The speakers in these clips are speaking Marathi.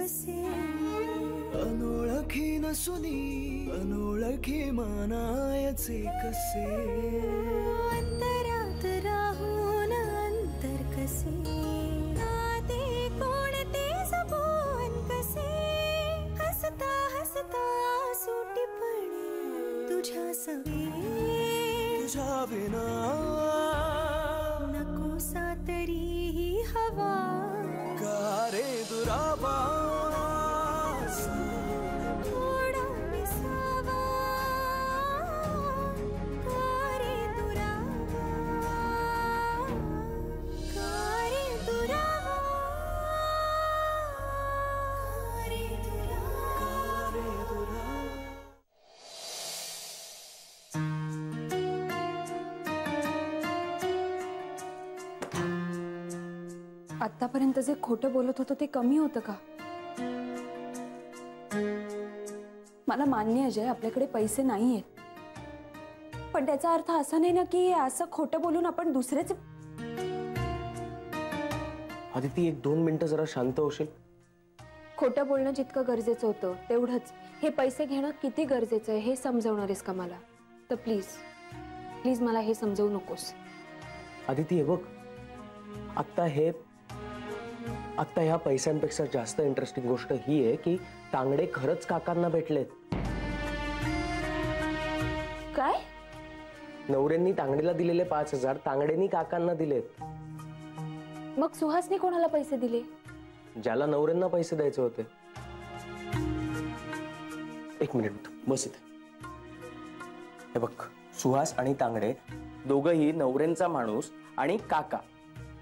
कसे अनोळखी नसुनी अनोळखी मानायचे कसे अंतरात राहून अंतर कसे नाते कोणते जपून कसे हसता हसता सुटीपणे तुझ्या सवे तुझ्या विना नकोसा तरीही हवा का रे दुरावास थोडा विसावा का रे दुरावा का रे दुरावा का रे दुरावा आतापर्यंत जे खोटं बोलत होतो ते कमी होतं का? मला मान्य अजय आपल्याकडे पैसे नाहीयेत, पण त्याचा अर्थ असा नाही ना की असं खोटं बोलून आपण दुसरेच. आदिती 1-2 मिनिटं जरा शांत होशील? खोटं बोलणं जितकं गरजेचं होतं तेवढंच हे पैसे घेणं किती गरजेचं आहे हे समजवणार आहेस का मला? तर प्लीज प्लीज मला हे समजवू नकोस. आदिती हे बघ, आता ह्या पैशांपेक्षा जास्त इंटरेस्टिंग गोष्ट ही आहे की तांगडे खरंच काकांना भेटलेत. काय? नवऱ्यांनी तांगडेला दिलेले 5,000 तांगडेनी काकांना दिलेत. मग सुहासने कोणाला पैसे दिले? ज्याला नवऱ्यांना पैसे द्यायचे होते. 1 मिनिट बस इथे. हे बघ, सुहास आणि तांगडे दोघंही नवऱ्यांचा माणूस आणि काका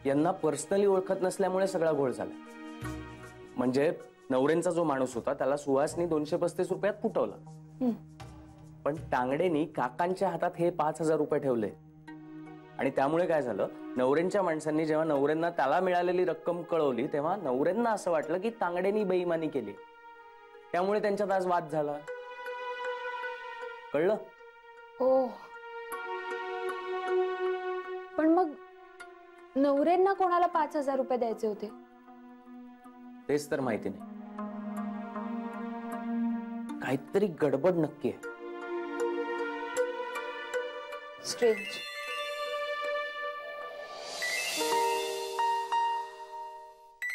यांना पर्सनली ओळखत नसल्यामुळे सगळा घोळ झाला. म्हणजे नवऱ्यांचा जो माणूस होता त्याला सुहासनी 235 रुपयात फुटवला, पण तांगडेनी काकांच्या हातात हे 5,000 रुपये ठेवले. आणि त्यामुळे काय झालं, नवऱ्यांच्या माणसांनी जेव्हा नवऱ्यांना त्याला मिळालेली रक्कम कळवली तेव्हा नवऱ्यांना असं वाटलं की तांगडेनी बेईमानी केली. त्यामुळे त्यांच्यात आज वाद झाला. कळलं? ओ, पण मग नवऱ्यांना कोणाला 5,000 रुपये द्यायचे होते? तेच तर माहिती नाही. काहीतरी गडबड नक्की आहे. स्ट्रेंज.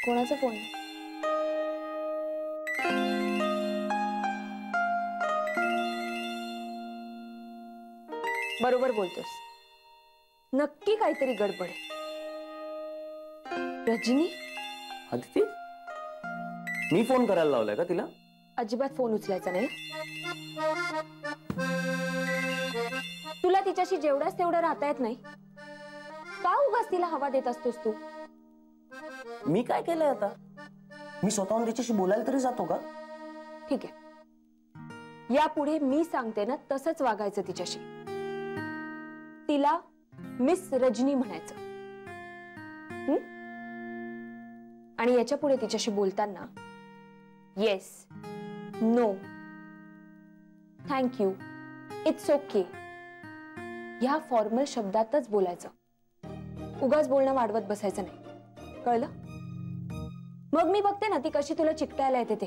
कोणाचा फोन? बरोबर बोलतोस, नक्की काहीतरी गडबड आहे. रजनी? आदिती, मी फोन करायला लावलाय का तिला? अजिबात फोन उचलायचा नाही. तुला तिच्याशी जेवढाच तेवढं राहता येत नाही का? उगाच तिला हवा देत असतोस तू. मी काय केलंय आता? मी स्वतःहून तिच्याशी बोलायला तरी जातो का? ठीक आहे, यापुढे मी सांगते ना तसंच वागायचं तिच्याशी. तिला मिस रजनी म्हणायचं. आणि याच्या पुढे तिच्याशी बोलताना yes, no, thank you, it's okay ह्या फॉर्मल शब्दातच बोलायचं. उगाच बोलणं वाढवत बसायचं नाही. कळलं? मग मी बघते ना ती कशी तुला चिकटायला येते ते.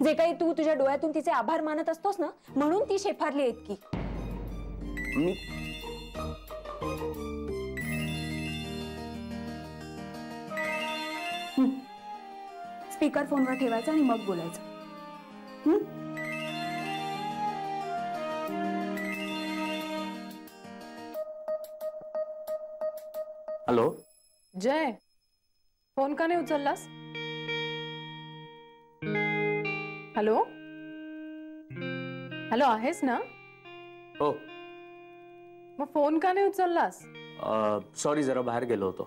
जे काही तू तुझ्या डोळ्यातून तिचे आभार मानत असतोस ना, म्हणून ती शेफारली इतकी. स्पीकर फोनवर ठेवायचा आणि मग बोलायचं. हॅलो जय, फोन का नाही उचललास? हॅलो हॅलो, आहेस ना? हो. मग फोन का नाही उचललास? सॉरी, जरा बाहेर गेलो होतो.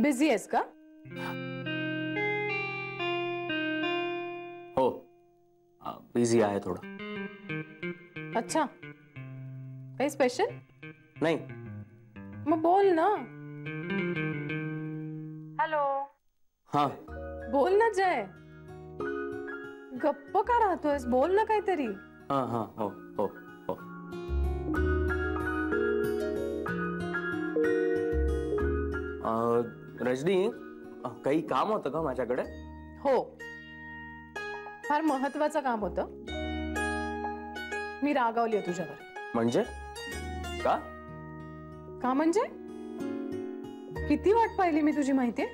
बिझी आहेस का? हो, बिझी आहे थोडं. अच्छा, काही स्पेशल? नाही. मग बोल ना. हॅलो. हा बोल ना जय, गप्प का राहतोयस? बोल ना काहीतरी. हा हा, हो हो हो. रजनी, काही काम होतं का माझ्याकडे? हो, फार महत्वाचं काम होतं. मी रागावली तुझ्यावर. म्हणजे का? का म्हणजे किती वाट पाहिली मी तुझी, माहितीये?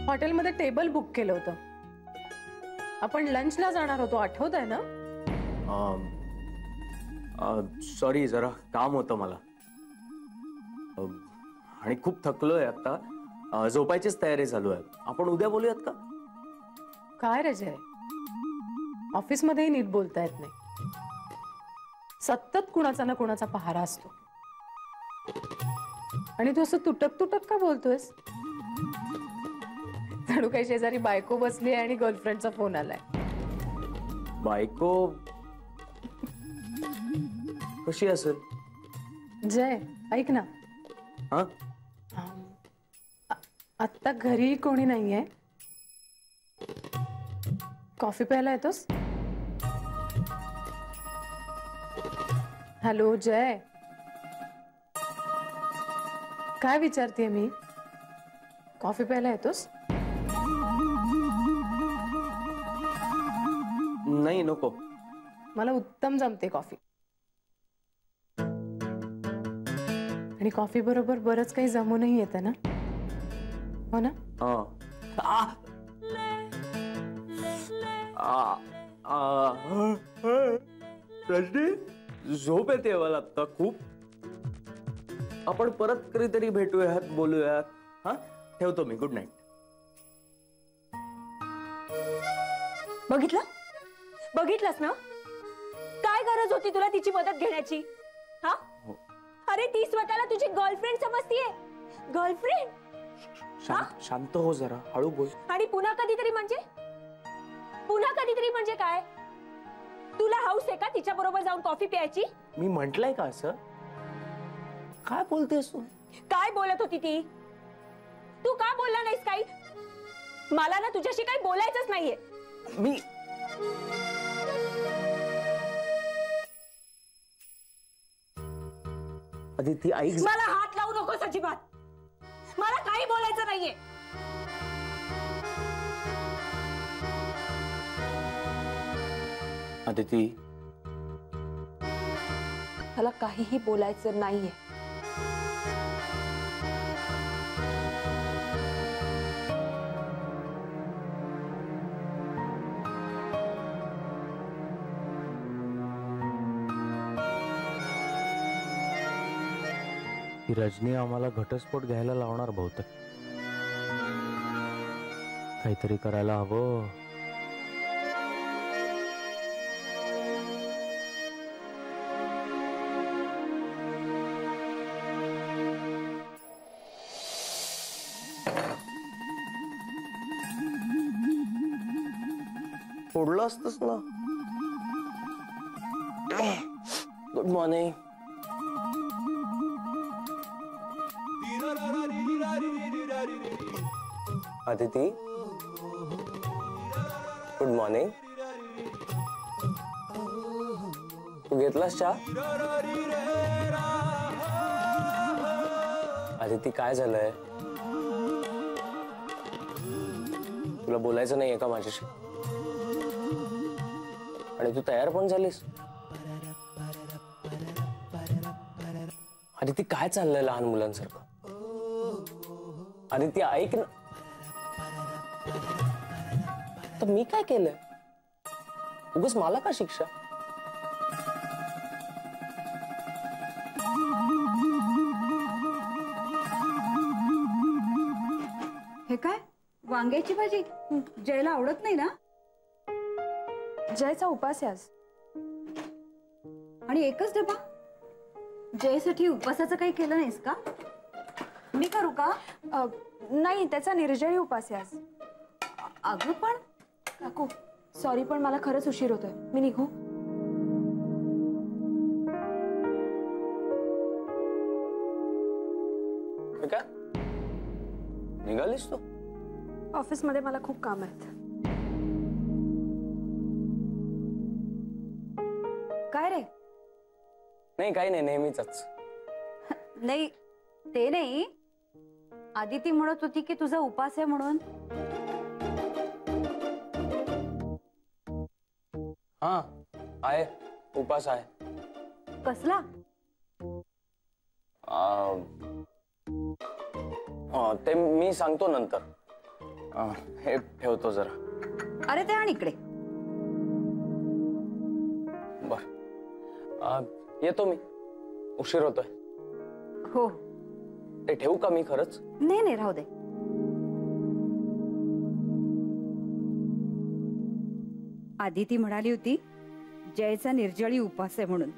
हॉटेलमध्ये टेबल बुक केलं होतं. आपण लंचला जाणार होतो, आठवत आहे ना? सॉरी, जरा काम होतं मला. आणि खूप थकलोय आता. झोपायचीच तयारी चालू आहे. आपण उद्या बोलूयात का? काय रे जय, ऑफिसमध्येही नीट बोलता येत नाही. सतत कुणाचा ना कुणाचा पहारा असतो. आणि तू असं तुटक तुटक का बोलतोयस? जणू काही शेजारी बायको बसली आहे आणि गर्लफ्रेंडचा फोन आलाय. बायको कशी असेल? जय, ऐक ना. हा, आत्ता घरी कोणी नाहीये. कॉफी प्यायला येतोस? हॅलो जय, काय विचारतेय मी? कॉफी प्यायला येतोस? नाही, नको. मला उत्तम जमते कॉफी. आणि कॉफी बरोबर बरंच काही जमूनही येतं ना, हो ना? रजनी, झोप येते मला आता खूप. आपण परत कधीतरी भेटूयात, बोलूयात. हा, ठेवतो मी. Good night. बघितलंस ना, काय गरज होती तुला तिची मदत घेण्याची? हा, अरे ती स्वतःला तुझी गर्लफ्रेंड समजतीये. गर्लफ्रेंड? शांत हो जरा, हळू बोल. आणि पुन्हा कधीतरी म्हणजे काय? तुला हाऊस आहे का तिच्या बरोबर जाऊन कॉफी प्यायची? मी म्हंटलय का असं? काय बोलतेस तू? काय बोलत होती ती? तू का बोलला नाहीस काही? मला ना तुझ्याशी काही बोलायचंच नाहीये. मी अदिती, ऐक. मला हात लावू नकोस अजिबात. मला काही बोलायचं नाहीये. अदिती, मला काहीही बोलायचं नाहीये. ही रजनी आम्हाला घटस्फोट घ्यायला लावणार बहुतेक. काहीतरी करायला हवं. फोडलं असतंच ना. Good morning. Aditi, good morning. तू घेतलास चहा? अदिती, काय झालंय? तुला बोलायचं नाहीये का माझ्याशी? आणि तू तयार पण झालीस? अदिती, काय चाललंय लहान मुलांसारखं? अदिती, ऐक ना. तर मी काय केलंय? उगाच मला का शिक्षा? हे काय, वांग्याची भाजी? जयला आवडत नाही ना? जयचा उपास आहे आज. आणि एकच डबा? जयसाठी उपवासाचं काही केलं नाहीस का? मी करू का? नाही, त्याचा निर्जळी उपास आहे आज. अगं पण काकू, सॉरी, पण मला खरंच उशीर होतोय. मी निघू? काय निघालीस तू? ऑफिसमध्ये मला खूप काम आहेत. काय रे? नाही, काही नाही, नेहमीच. नाही, ते नाही. आदिती म्हणत होती की तुझा उपास आहे म्हणून. हा आहे, उपास आहे. कसला? ते मी सांगतो नंतर. हे ठेवतो जरा. अरे ते आण इकडे. बर, येतो मी, उशीर होतोय. हो. ते ठेवू का मी खरंच? नाही नाही, राहू दे. आदिती म्हणाली होती जयचा निर्जळी उपास आहे म्हणून.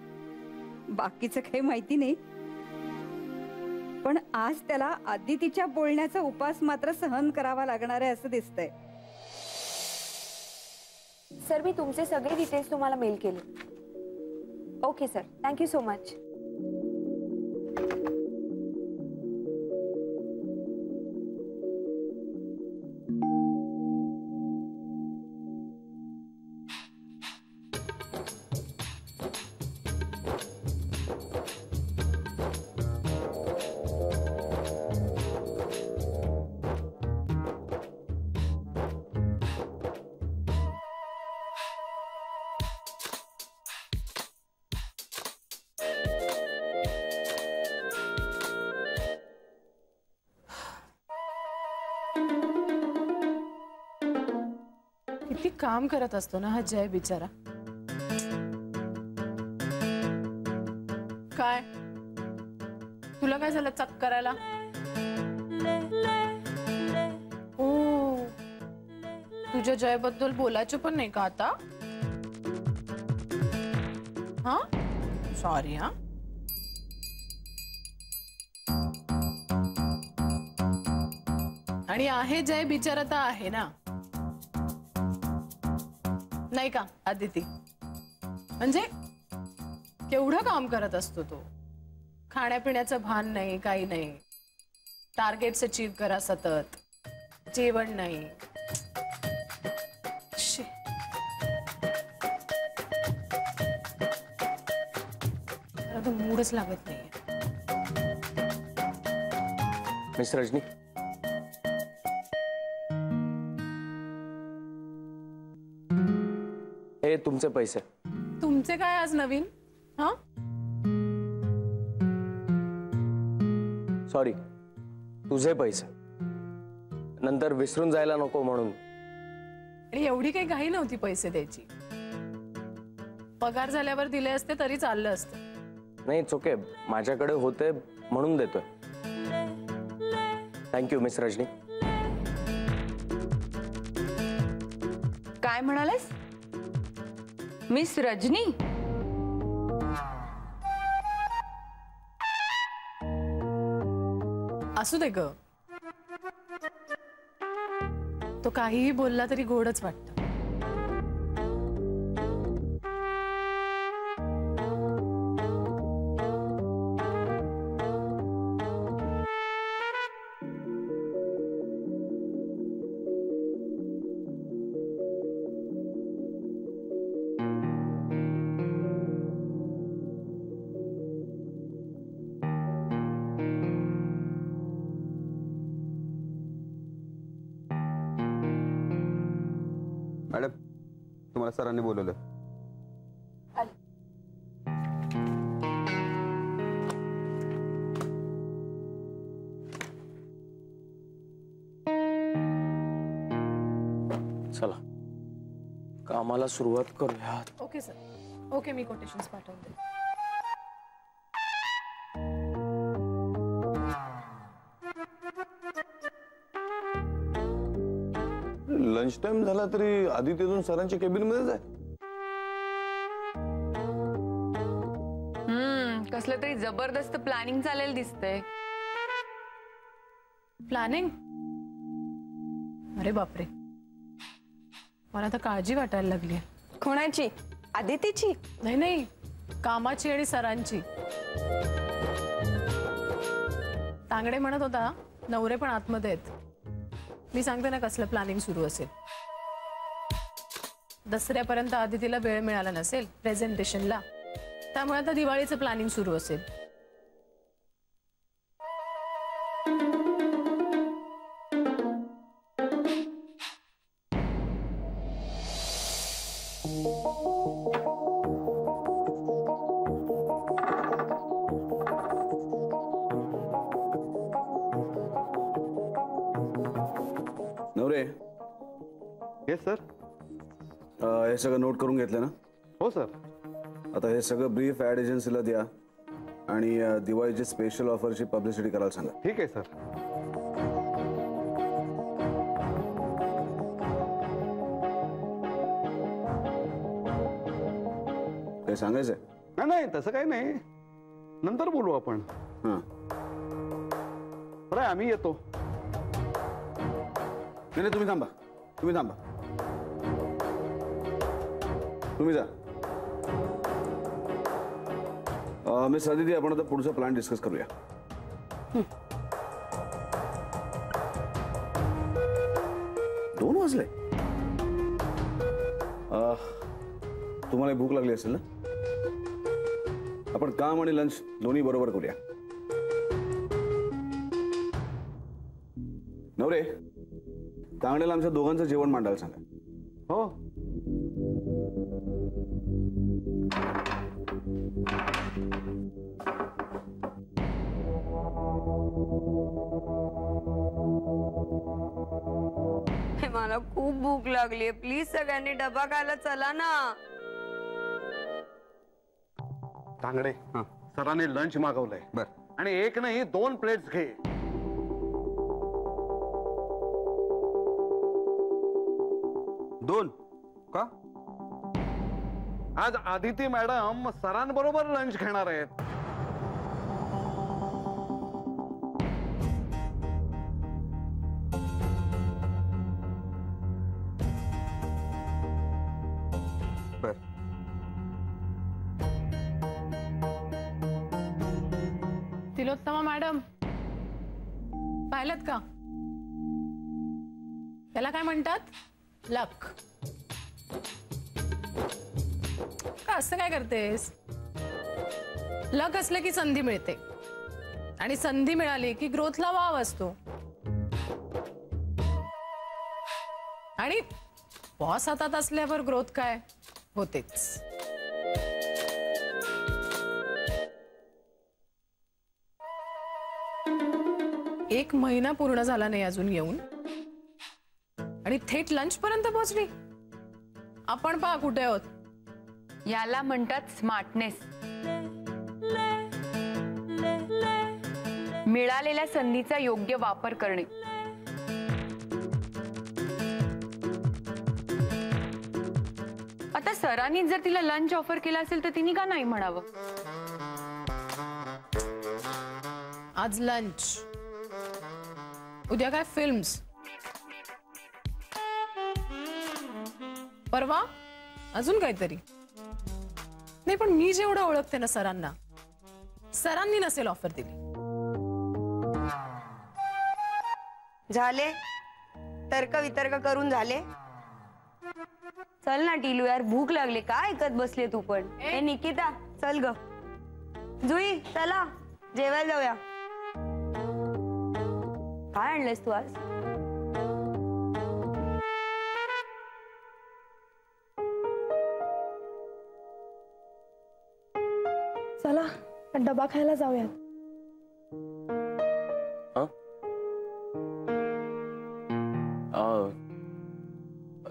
बाकीचं काही माहिती नाही, पण आज त्याला आदितीच्या बोलण्याचा उपास मात्र सहन करावा लागणार आहे असं दिसतंय. सर, मी तुमचे सगळे डिटेल्स तुम्हाला मेल केले. Okay sir, thank you so much. किती काम करत असतो ना हा जय बिचारा. काय तुला काय झालं चक करायला? ओ, तुझ्या जयबद्दल बोलायचं पण नाही का आता? हा सॉरी. हा आणि आहे जय बिचारा तर आहे ना, नाही का आदिती? म्हणजे केवढं काम करत असतो तो. खाण्यापिण्याचं भान नाही, काही नाही. टार्गेट्स अचीव करा सतत, जेवण नाही. मूडच लागत नाही. मिस रजनी, हे तुमचे पैसे. तुमचे काय आज नवीन? हा सॉरी, तुझे पैसे. नंतर विसरून जायला नको म्हणून. आणि एवढी काही घाई नव्हती पैसे द्यायची. पगार झाल्यावर दिले असते तरी चाललं असतं. नाही, ओके, माझ्याकडे होते म्हणून देतोय. Thank you miss Rajani. काय म्हणालेस मिस रजनी? असू दे ग, तो काहीही बोलला तरी गोडच वाटतं. मॅडम, तुम्हाला सरांनी बोलवलं. चला कामाला सुरुवात करूया. ओके सर, ओके, मी कोटेशन्स पाठवते. लंच टाइम झाला तरी आदिती अजून सरांच्या केबिन मध्येच आहे. कसलं तरी जबरदस्त प्लॅनिंग चालेल दिसतंय. प्लॅनिंग? अरे बापरे, मला तर काळजी वाटायला लागली. कोणाची? आदितीची? नाही नाही, कामाची आणि सरांची. तांगडे म्हणत होता नवरे पण आतमध्ये आहेत. मी सांगते ना कसलं प्लॅनिंग सुरू असेल. दसऱ्यापर्यंत आदितीला वेळ मिळाला नसेल प्रेझेंटेशनला, त्यामुळे आता दिवाळीचं प्लॅनिंग सुरू असेल. नवरे, येस सर. हे सगळं नोट करून घेतलं ना? हो सर. आता हे सगळं ब्रीफ ॲड एजन्सीला द्या आणि दिवाळीची स्पेशल ऑफरची पब्लिसिटी करायला सांगा. ठीक आहे सर. काही सांगायचंय? नाही नाही तसं काही नाही, नंतर बोलू आपण. हां, बरं आम्ही येतो. नाही नाही, तुम्ही थांबा, तुम्ही थांबा, तुम्ही जा. मिस अदिती, आपण आता पुढचा प्लॅन डिस्कस करूया. दोन वाजले. तुम्हाला भूक लागली असेल ना? आपण काम आणि लंच दोन्ही बरोबर करूया. नवरे, तांगडेला आमच्या दोघांचं जेवण मांडायला सांगा. हो. मला खूप भूक लागली, प्लीज सगळ्यांनी डबा खायला चला ना. तांगडे, सरांनी लंच मागवलंय. बर. आणि एक नाही 2 प्लेट्स घे. 2 का? आज आदिती मॅडम सरांबरोबर लंच घेणार आहेत. बर. तिलोत्तमा मॅडम, पाहिलं का? त्याला काय म्हणतात? लक. का असं काय करतेस? लक असलं की संधी मिळते, आणि संधी मिळाली की ग्रोथला वाव असतो. आणि बॉस हातात असल्यावर ग्रोथ काय होतेच. एक महिना पूर्ण झाला नाही अजून येऊन, आणि थेट लंच पर्यंत पोहोचली. आपण पहा कुठे आहोत. याला म्हणतात स्मार्टनेस. मिळालेल्या संधीचा योग्य वापर करणे. आता सरांनी जर तिला लंच ऑफर केला असेल तर तिने का नाही म्हणावं? आज लंच, उद्या काय फिल्म्स, परवा अजून काहीतरी. नाही पण मी जेवढं ओळखते ना सरांना, सरांनी नसेल ऑफर दिली. झाले तर्क वितर्क करून झाले. चल ना टिलू, यार भूक लागली. काय ऐकत बसले तू पण? ए निकिता, चल ग. जुई, चला जेवायला जाऊया. काय आणलंयस तू आज? चला डबा खायला जाऊया.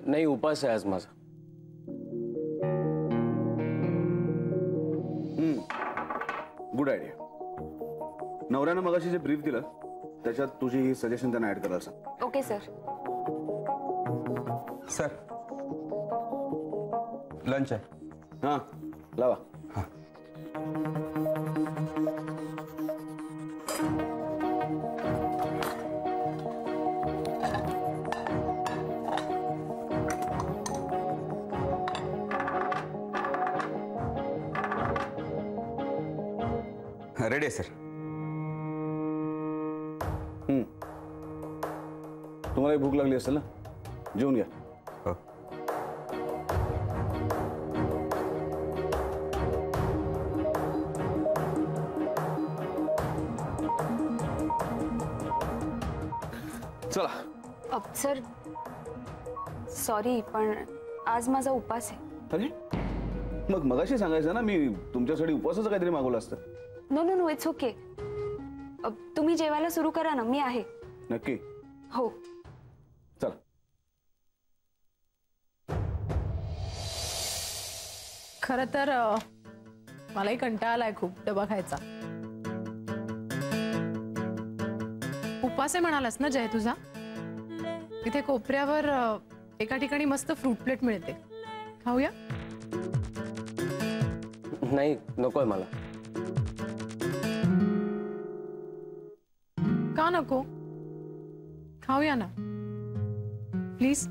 नाही, उपास आहे आज माझा. Good idea. नवऱ्यानं मगाशी जे ब्रीफ दिलं त्याच्यात तुझी ही सजेशन त्यांना ऍड करायला सांग. Okay sir. सर, लंच आहे. हां, लावा. रेडी आहे सर. तुम्हाला भूक लागली असेल ना, जेवून घ्या. हो. चला. सर सॉरी, पण आज माझा उपास आहे. अरे मग मगाशी सांगायचं ना, मी तुमच्यासाठी उपवासाचं काहीतरी मागवलं असतं. No no no it's okay. तुम्ही जेवायला सुरू करा ना, मी आहे. नक्की? हो. चल. खरं तर मलाही कंटाळा आलाय खूप डबा खायचा. उपास आहे म्हणालास ना जय तुझा? इथे कोपऱ्यावर एका ठिकाणी मस्त फ्रूट प्लेट मिळते, खाऊया? नाही, नकोय मला. का नको? खाऊया ना प्लीज.